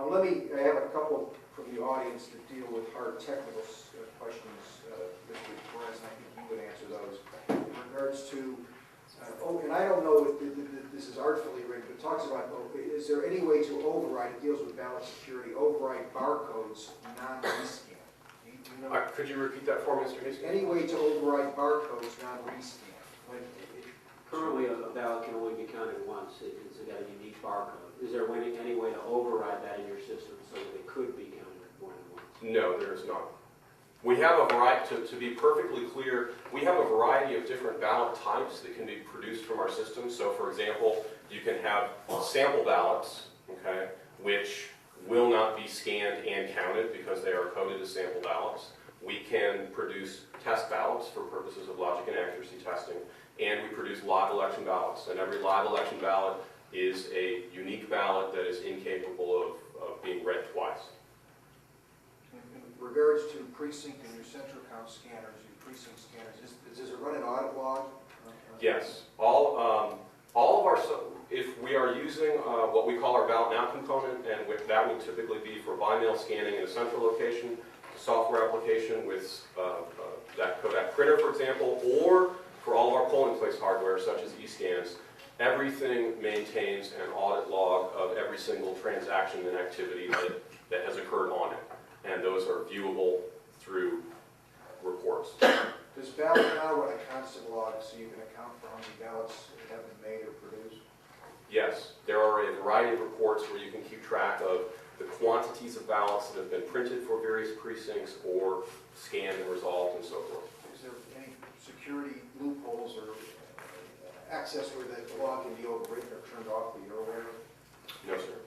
I have a couple from the audience that deal with hard technical questions, Mr. Perez, and I think you would answer those. In regards to, and I don't know if this is artfully written, but it talks about, is there any way to override, it deals with ballot security, override barcodes non-rescan? Could you repeat that for me, Mr. Hastings? Any way to override barcodes non-rescan? Currently, a ballot can only be counted once. It's got a unique barcode. Is there any way to override that in your system so that it could be counted more than once? No, there is not. We have a variety, to be perfectly clear, we have a variety of different ballot types that can be produced from our system. So for example, you can have sample ballots, okay, which will not be scanned and counted because they are coded as sample ballots. We can produce test ballots for purposes of logic and accuracy testing, and we produce live election ballots. And every live election ballot is a unique ballot that is incapable of being read twice. In regards to precinct and your central count scanners, your precinct scanners, does it run an audit log? Yes. All of our, if we are using what we call our ballot now component, and that would typically be for by mail scanning in a central location, software application with that Kodak printer, for example, or for all of our polling place hardware, such as e-scans, everything maintains an audit log of every single transaction and activity that has occurred on it. And those are viewable through reports. Does ballot now run a constant log so you can account for how many ballots have been made or produced? Yes, there are a variety of reports where you can keep track of the quantities of ballots that have been printed for various precincts or scanned and resolved and so forth. Is there any security loopholes or access where that log can be overwritten or turned off that you're aware of? No, sir.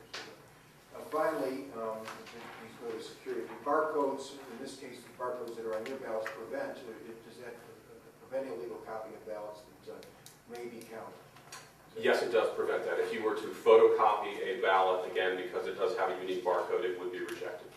Finally, these go to security. The barcodes, in this case, the barcodes that are on your ballots does that prevent illegal copying of ballots that may be counted? Yes, it does prevent that. If you were to photocopy a ballot, again, because it does have a unique barcode, it would be rejected.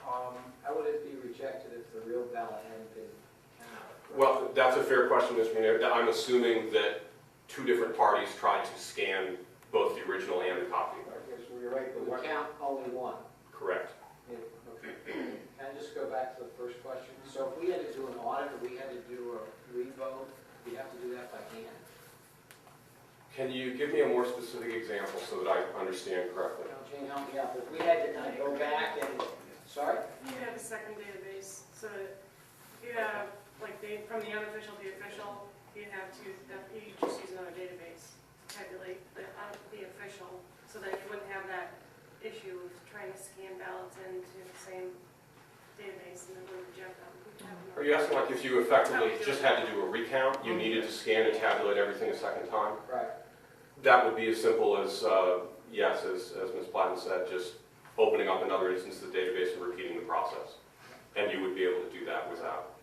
How would it be rejected if the real ballot hadn't been counted? Well, that's a fair question, Mr. Mayor. I'm assuming that two different parties tried to scan both the original and the copy. Okay, so you're right. But we count only one. Correct. Yeah, okay. Can I just go back to the first question? So if we had to do an audit or we had to do a revote, we'd have to do that by hand? Can you give me a more specific example so that I understand correctly? Now, Jane, help me out. If we had to go back and, sorry? You have a second database, so you have, like, from the unofficial to the official, you have to, you just use another database to tabulate the official, so that you wouldn't have that issue of trying to scan ballots into the same database and then we reject them. Are you asking like if you effectively just had to do a recount, you needed to scan and tabulate everything a second time? Right. That would be as simple as, yes, as Ms. Platten said, just opening up another instance of the database and repeating the process. And you would be able to do that without.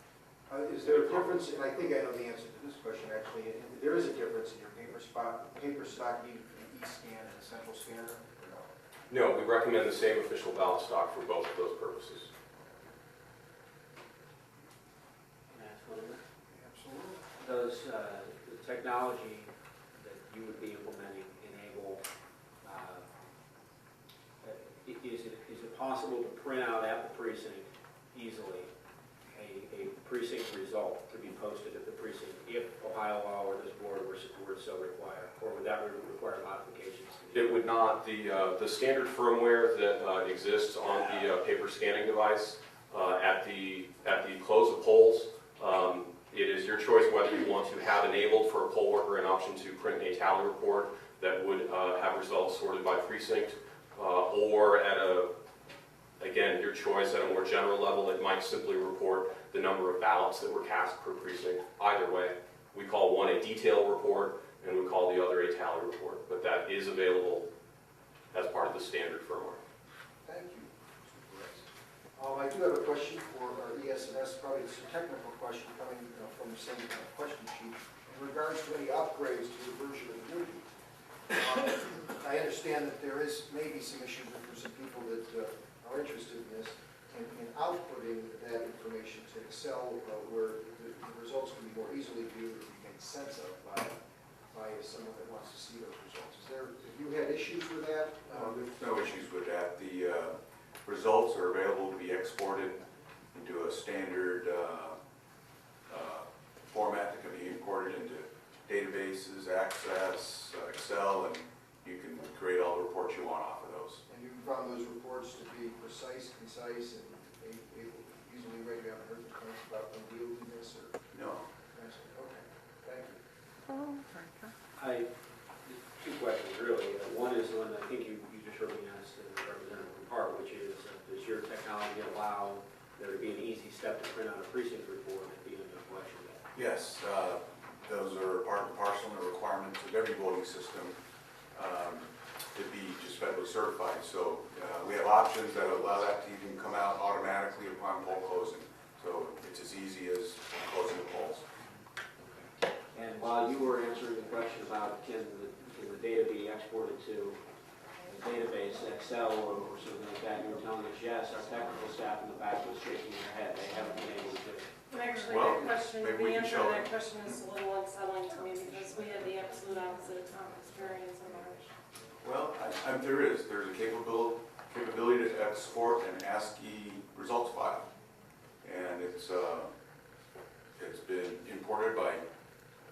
Is there a difference, and I think I know the answer to this question actually, there is a difference in your paper stock e-scan and the central scanner? Or no? No, we recommend the same official ballot stock for both of those purposes. Can I ask one of them? Absolutely. Does the technology that you would be implementing enable, is it possible to print out at the precinct easily a precinct result to be posted at the precinct if Ohio law or this board were so require, or would that require modifications? It would not. The standard firmware that exists on the paper scanning device at the close of polls, it is your choice whether you want to have enabled for a poll worker an option to print a tally report that would have results sorted by precinct, or at again, your choice at a more general level, it might simply report the number of ballots that were cast per precinct. Either way, we call one a detail report and we call the other a tally report, but that is available as part of the standard firmware. Thank you, Mr. Perez. I do have a question for our ES&S, probably it's a technical question coming from the same question sheet. In regards to any upgrades to the version of Nitty, I understand that there maybe some issues with some people that are interested in this, in outputting that information to Excel where the results can be more easily viewed and made sense of by by someone that wants to see those results. Have you had issues with that? There's no issues with that. The results are available to be exported into a standard format that can be imported into databases, Access, Excel, and you can create all the reports you want off of those. And you found those reports to be precise, concise, and able, easily read? You haven't heard the comments about unwieldiness or? No. Okay, thank you. Two questions really. One is the one I think you just heard me ask Representative from Hart, which is, does your technology allow there to be an easy step to print out a precinct report at the end of election day? Yes, those are part and parcel and the requirements of every voting system to be just federally certified. So we have options that allow that to even come out automatically upon poll closing. So it's as easy as closing the polls. And while you were answering the question about can the data be exported to a database, Excel or something like that, you were telling us yes, our technical staff in the back was shaking their head. They haven't been able to. And actually, Well, that question, maybe the we can answer show to that it. question is a little unsettling to me because we had the absolute opposite experience in March. Well, there's a capability to export an ASCII results file, and it's been imported by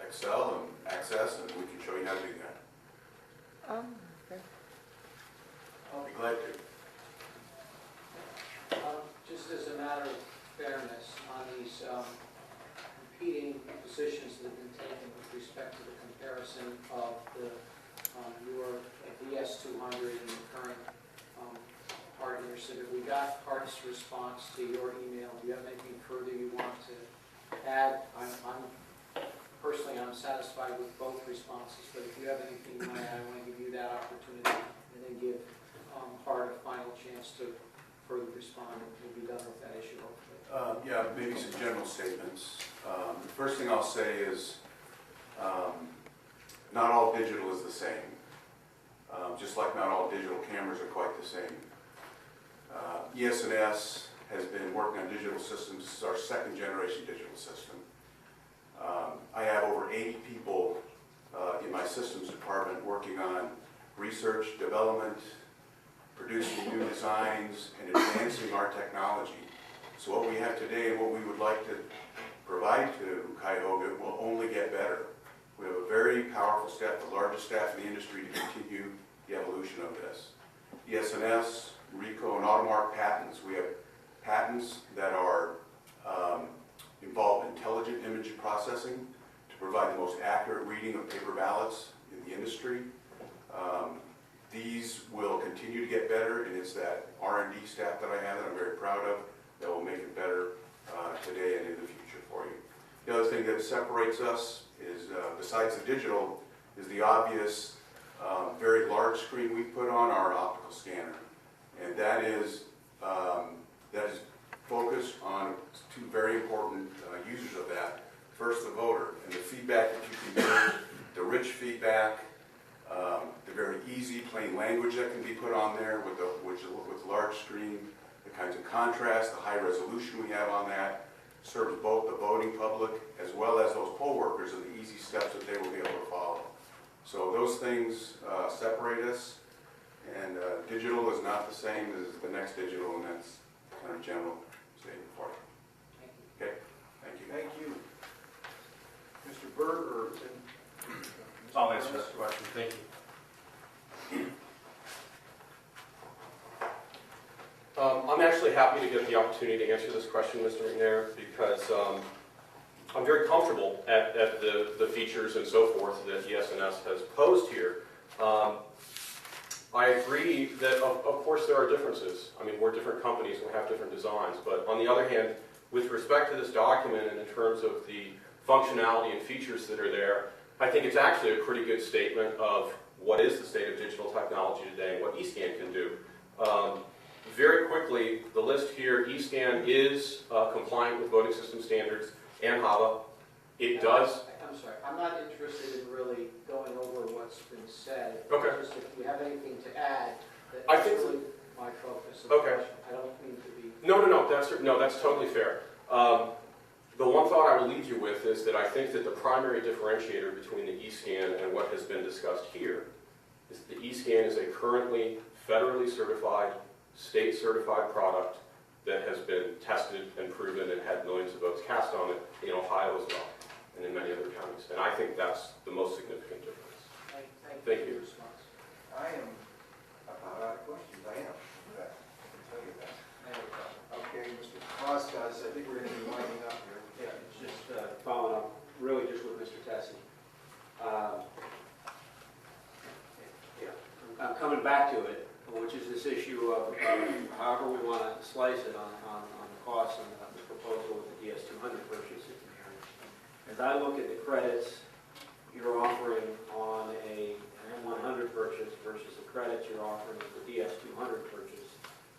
Excel and Access, and we can show you how to do that. Okay. I'll be glad to. Just as a matter of fairness, on these competing positions that have been taken with respect to the comparison of your ES200 and the current Hart Intercivic, we got Hart's response to your email. Do you have anything further you want to add? Personally, I'm satisfied with both responses, but if you have anything you want to add, I want to give you that opportunity and then give Hart a final chance to further respond, and we'll be done with that issue hopefully. Yeah, maybe some general statements. The first thing I'll say is not all digital is the same. Just like not all digital cameras are quite the same. ES&S has been working on digital systems. This is our second generation digital system. I have over 80 people in my systems department working on research, development, producing new designs, and advancing our technology. So what we have today and what we would like to provide to Cuyahoga will only get better. We have a very powerful staff, the largest staff in the industry to continue the evolution of this. ES&S, RICO, and Automark patents. We have patents that are involve intelligent image processing to provide the most accurate reading of paper ballots in the industry. These will continue to get better, and it's that R&D staff that I have that I'm very proud of that will make it better today and in the future for you. The other thing that separates us is, besides the digital, is the obvious very large screen we put on our optical scanner. And that is focused on two very important users of that. First, the voter, and the feedback that you can give, the rich feedback, the very easy, plain language that can be put on there with large screen, the kinds of contrast, the high resolution we have on that, serves both the voting public as well as those poll workers and the easy steps that they will be able to follow. So those things separate us, and digital is not the same as the next digital, and that's kind of general statement for you. Thank you. Okay, thank you. Thank you. Mr. Berg, or I'll answer that question, thank you. I'm actually happy to get the opportunity to answer this question, Mr. McNair, because I'm very comfortable at the features and so forth that ES&S has posed here. I agree that, of course, there are differences. I mean, we're different companies, we have different designs, but on the other hand, with respect to this document and in terms of the functionality and features that are there, I think it's actually a pretty good statement of what is the state of digital technology today and what eScan can do. Very quickly, the list here, eScan is compliant with voting system standards and HAVA. It does. I'm sorry, I'm not interested in really going over what's been said. Okay. Just if you have anything to add, I that's think really my focus of the Okay. question. I don't mean to be. No, that's totally fair. The one thought I will leave you with is that I think that the primary differentiator between the eScan and what has been discussed here is that the eScan is a currently federally certified, state certified product that has been tested and proven and had millions of votes cast on it in Ohio as well, and in many other counties. And I think that's the most significant difference. Thank you. for your response. I am about out of questions, I am. I can tell you that. Okay, Mr. Costas, I think we're going to be winding up here. Yeah, it's just following up, really just with Mr. Tessie. Yeah, I'm coming back to it, which is this issue of however we want to slice it on the cost and the proposal with the DS200 purchase. As I look at the credits you're offering on a M100 purchase versus the credits you're offering with the DS200 purchase,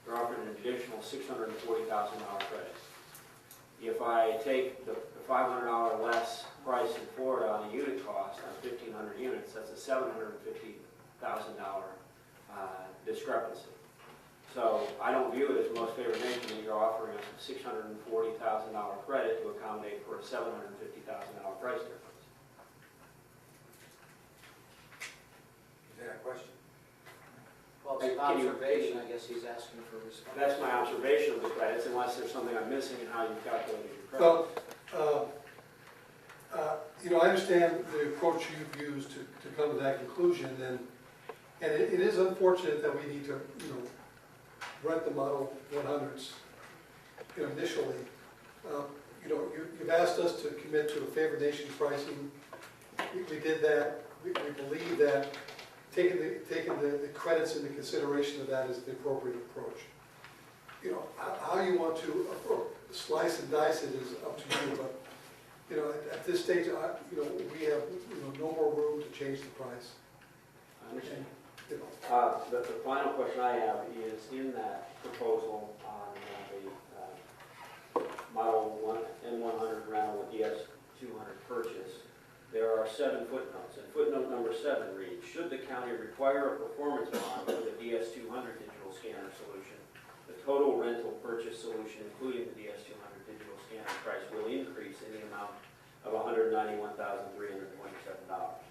you're offering an additional $640,000 credits. If I take the $500 less price in Florida on a unit cost on 1,500 units, that's a $750,000 discrepancy. So I don't view it as most favored nation that you're offering us a $640,000 credit to accommodate for a $750,000 price difference. Is that a question? Well, it's an Can you- observation, I guess he's asking for a response. That's my observation of the credits, unless there's something I'm missing in how you've calculated your credits. Well, I understand the approach you've used to come to that conclusion, and it is unfortunate that we need to, rent the Model 100s, initially. You've asked us to commit to a favored nation pricing. We did that. We believe that taking the credits into consideration of that is the appropriate approach. How you want to slice and dice it is up to you, but at this stage, we have no more room to change the price. I understand. You know, The final question I have is in that proposal on the Model 1 M100 rental with DS200 purchase, there are 7 footnotes, and footnote number 7 reads, should the county require a performance bond for the DS200 digital scanner solution, the total rental purchase solution, including the DS200 digital scanner price, will increase in the amount of $191,327.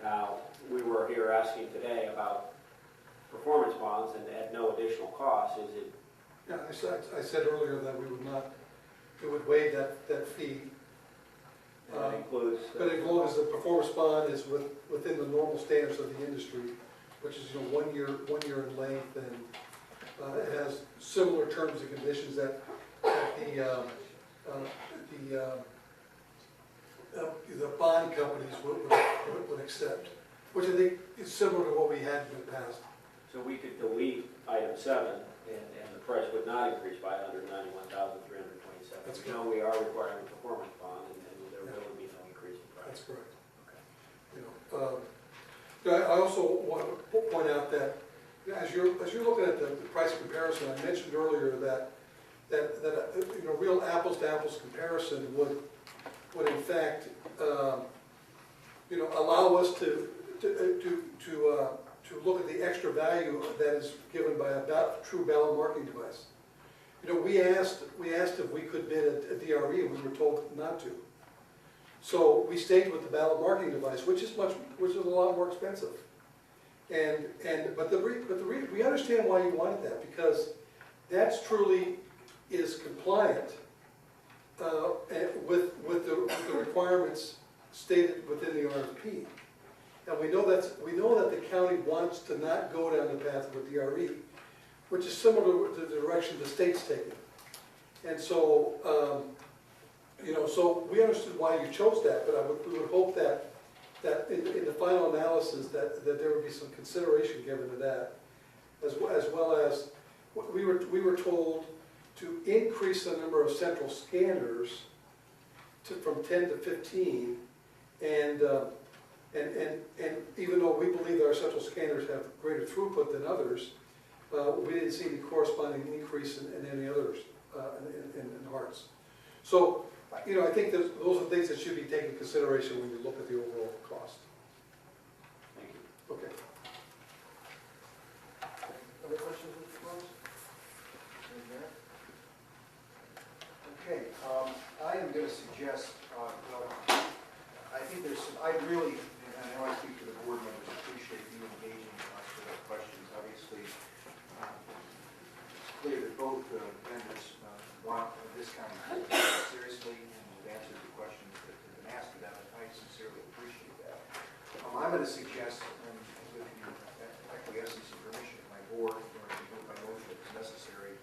Now, we were here asking today about performance bonds and at no additional cost. Is it? Yeah, I said earlier that we would waive that fee. That includes. But as long as the performance bond is within the normal standards of the industry, which is 1 year in length, and it has similar terms and conditions that the bond companies would accept, which I think is similar to what we had in the past. So we could delete item 7, and the price would not increase by $191,327. That's We know we are requiring a performance bond, and there will be no increase in price. That's correct. Okay. I also want to point out that as you're looking at the price comparison, I mentioned earlier that real apples to apples comparison would in fact allow us to look at the extra value that is given by a true ballot marking device. We asked if we could bid a DRE, and we were told not to. So we stayed with the ballot marking device, which is a lot more expensive. But we understand why you wanted that, because that's truly is compliant with the requirements stated within the RFP. And we know that the county wants to not go down the path of a DRE, which is similar to the direction the state's taking. And so, so we understood why you chose that, but we would hope that in the final analysis that there would be some consideration given to that, as well as we were told to increase the number of central scanners from 10 to 15, and even though we believe that our central scanners have greater throughput than others, we didn't see the corresponding increase in any others in Hart's. So, I think those are things that should be taken into consideration when you look at the overall cost. Thank you. Okay. Other questions, Mr. Rose? Okay. am going to suggest, well, I think there's some, I really, and I know I speak to the board members, appreciate you engaging us with our questions. Obviously, it's clear that both vendors want a discount seriously and have answered the questions that have been asked of them, and I sincerely appreciate that. I'm going to suggest, and with your acquiescence and permission of my board, or with my motion if it's necessary,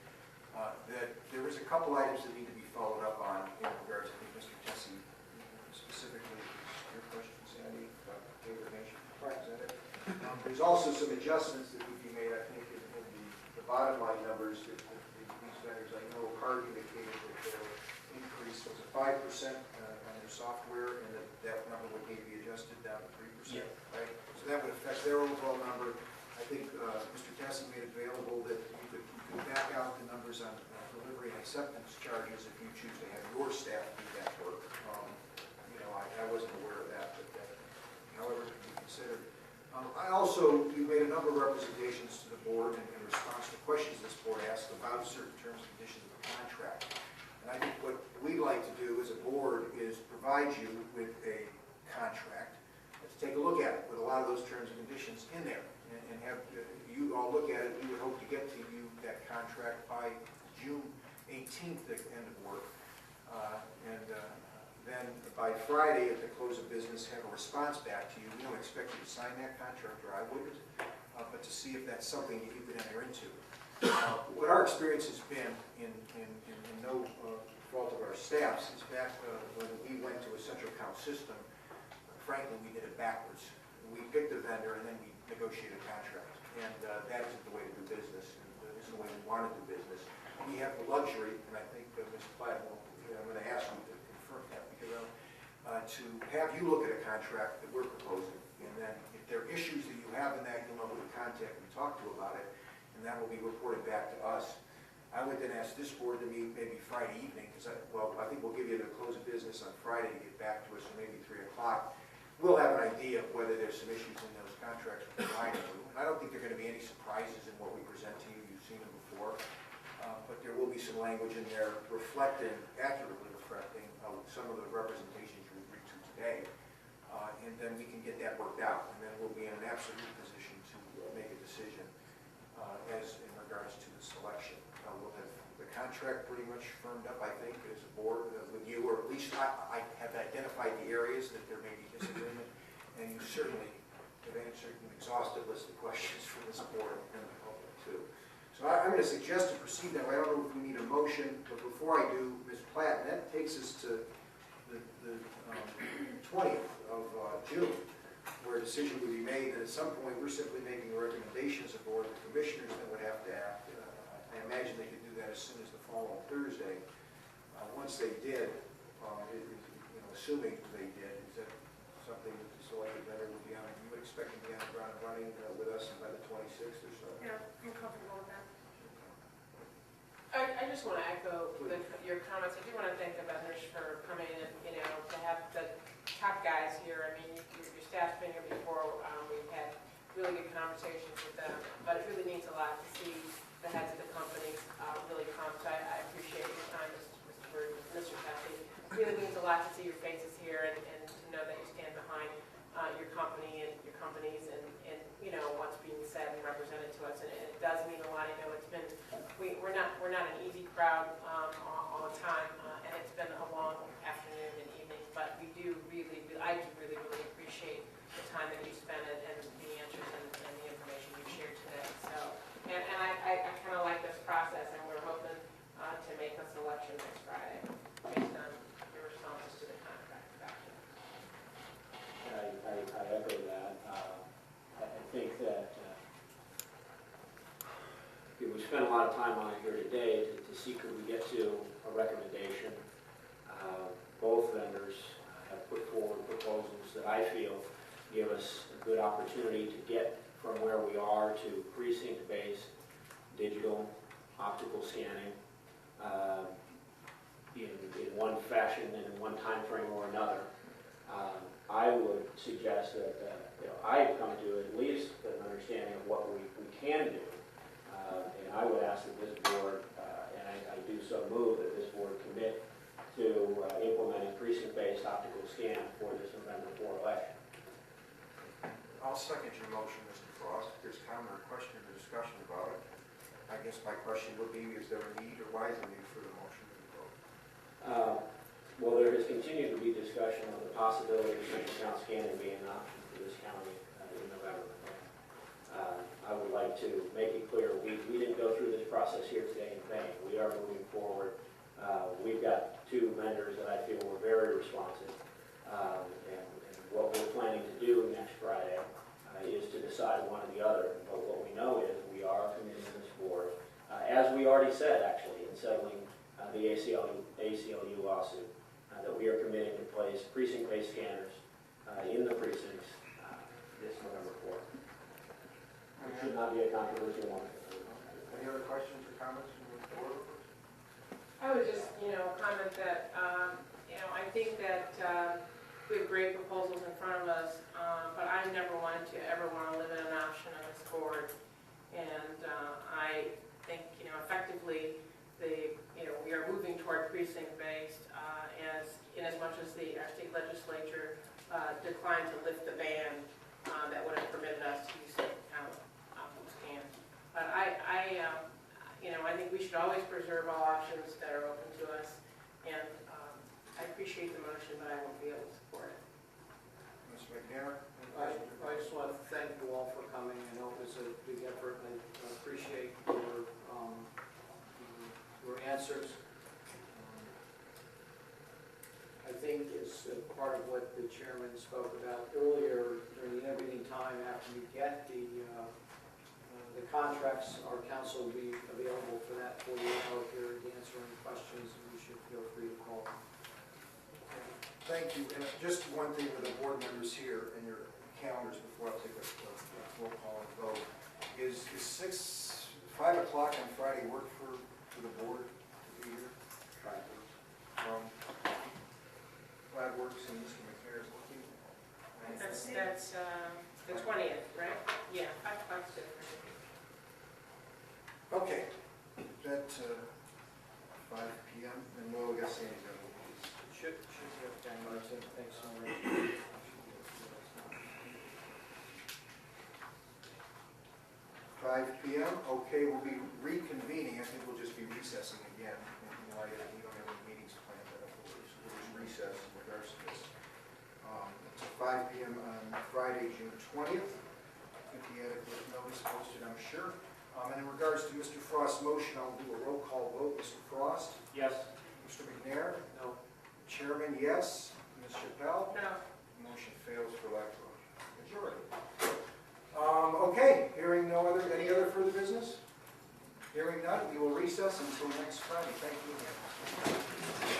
that there is a couple items that need to be followed up on in regards to, I think, Mr. Tessie, specifically your question, Sandy, about paper nation. Is that it? There's also some adjustments that would be made, I think, in the bottom line numbers that these vendors, I know Hart indicated that their increase was a 5% on their software, and that number would need to be adjusted down to 3%, right? So that would affect their overall number. I think Mr. Tessie made available that you could back out the numbers on delivery and acceptance charges if you choose to have your staff do that work. You know, I wasn't aware of that, but that, however, can be considered. I also, you made a number of representations to the board in response to questions this board asked about certain terms and conditions of the contract. And I think what we'd like to do as a board is provide you with a contract, to take a look at it with a lot of those terms and conditions in there, and have you all look at it. We would hope to get to you that contract by June 18th, the end of work, and then by Friday at the close of business have a response back to you. We don't expect you to sign that contract, or I wouldn't, but to see if that's something that you could enter into. What our experience has been, in no fault of our staffs, is back when we went to a central account system, frankly, we did it backwards. We picked a vendor and then we negotiated a contract, and that isn't the way to do business, and this is the way we want to do business. We have the luxury, and I think Ms. Platt, I'm going to ask you to confirm that, because to have you look at a contract that we're proposing, and then if there are issues that you have in that, you'll know who to contact and talk to about it, and that will be reported back to us. I would then ask this board to meet maybe Friday evening, because I think we'll give you the close of business on Friday to get back to us, or maybe 3 o'clock. We'll have an idea of whether there's some issues in those contracts we're providing you. And I don't think there are going to be any surprises in what we present to you. You've seen them before. But there will be some language in there accurately reflecting some of the representations you agreed to today. And then we can get that worked out. And then we'll be in an absolute position to make a decision as in regards to the selection. We'll have the contract pretty much firmed up, I think, as a board with you, or at least I have identified the areas that there may be disagreement, and you certainly have answered an exhaustive list of questions from this board and the public too. So I'm going to suggest to proceed that way. I don't know if we need a motion, but before I do, Ms. Platt, and that takes us to the 20th of June, where a decision would be made, and at some point we're simply making a recommendation as a board. The commissioners then would have to act. I imagine they could do that as soon as the following Thursday. Once they did, assuming they did, is that something that the selected vendor would be on? You would expect to be on the ground and running with us by the 26th or so? Yeah, I'm comfortable with that. I just want to echo your comments. I do want to thank the vendors for coming and, to have the top guys here. I mean, your staff's been here before. We've had really good conversations with them, but it really means a lot to see the heads of the companies really come. So I appreciate your time, Mr. Tessie. It really means a lot to see your faces here and to know that you stand behind your company and your companies and what's being said and represented to us. And it does mean a lot. I know it's been, we're not an easy crowd all the time, and it's been a long afternoon and evening, but I do really appreciate the time that you spent and the answers and the information you shared today. So, and I kind of like this process, and we're hoping to make a selection next Friday based on your responses to the contract. I echo that. I think that we spent a lot of time on it here today to see could we get to a recommendation. Both vendors have put forward proposals that I feel give us a good opportunity to get from where we are to precinct-based digital optical scanning in one fashion and in one time frame or another. I would suggest that I come to at least an understanding of what we can do. And I would ask that this board, and I do so move that this board commit to motion, Mr. Frost. If there's comment or question or discussion about it, I guess my question would be, is there a need or why is there a need for the motion and the vote? Well, there has continued to be discussion of the possibility of central count scanning being an option for this county in November. I would like to make it clear, we didn't go through this process here today in vain. We are moving forward. We've got two vendors that I feel were very responsive. And what we're planning to do next Friday is to decide one or the other. But what we know is we are committing to this board, as we already said, actually, in settling the ACLU lawsuit, that we are committing to place precinct-based scanners in the precincts this November 4th. It should not be a controversial one. Any other questions or comments from the board? I would just, comment that, I think that we have great proposals in front of us, but I never wanted to ever want to limit an option on this board. And I think, effectively, we are moving toward precinct-based in as much as our state legislature declined to lift the ban that would have permitted us to use single count scans. But I think we should always preserve all options that are open to us, and I appreciate the motion, but I won't be able to support it. Ms. McNair? I just want to thank you all for coming. I know it was a big effort, and I appreciate your answers. I think as part of what the chairman spoke about earlier, during the intervening time after you get the contracts, our council will be available for that 48-hour period to answer any questions, and you should feel free to call. Thank you. And just one thing for the board members here in your calendars before I take a roll call and vote, is 5 o'clock on Friday work for the board to be here? Glad works and Mr. McNair is looking. That's the 20th, right? Yeah, 5 o'clock's good. Okay, that 5 p.m. and we'll get Sandy done. Should be okay. Thanks so much. 5 p.m. Okay, we'll be reconvening. I think we'll just be recessing again. In light of we don't have any meetings planned, but we'll just recess in regards to this. It's 5 p.m. on Friday, June 20th. With the adequate notice posted, I'm sure. And in regards to Mr. Frost's motion, I'll do a roll call vote. Mr. Frost? Yes. Mr. McNair? No. Chairman, yes. Ms. Chappelle? No. Motion fails for lack of a majority. Okay, hearing any other further business? Hearing none, we will recess until next Friday. Thank you again.